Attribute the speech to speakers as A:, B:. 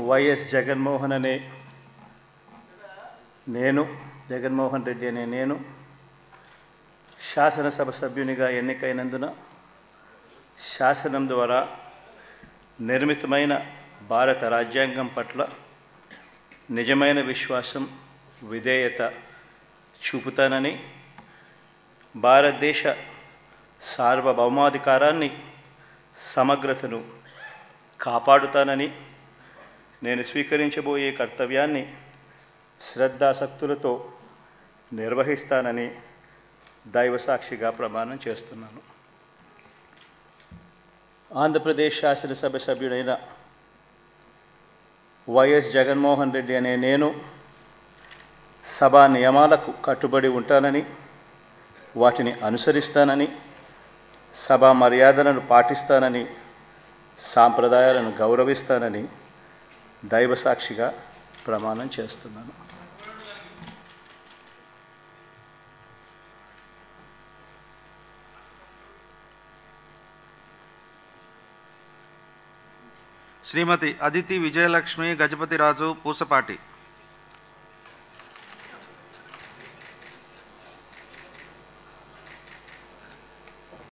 A: YS Jaganmohan Reddy అనే నేను శాసనసభ సభ్యునిగా ఎన్నికైనందున శాసనం ద్వారా నిర్మితమైన భారత రాజ్యాంగం పట్ల నిజమైన విశ్వాసం, విధేయత చూపుతానని, భారతదేశ సార్వభౌమాధికారాన్ని, సమగ్రతను కాపాడుతానని, నేను స్వీకరించబోయే కర్తవ్యాన్ని శ్రద్ధాసక్తులతో నిర్వహిస్తానని దైవసాక్షిగా ప్రమాణం చేస్తున్నాను. ఆంధ్రప్రదేశ్ శాసనసభ సభ్యుడైన వైఎస్ జగన్మోహన్ రెడ్డి అనే నేను సభా నియమాలకు కట్టుబడి ఉంటానని, వాటిని అనుసరిస్తానని, సభా మర్యాదలను పాటిస్తానని, సాంప్రదాయాలను గౌరవిస్తానని దైవసాక్షిగా ప్రమాణం చేస్తున్నాను.
B: శ్రీమతి అదితి విజయలక్ష్మి గజపతిరాజు పూసపాటి.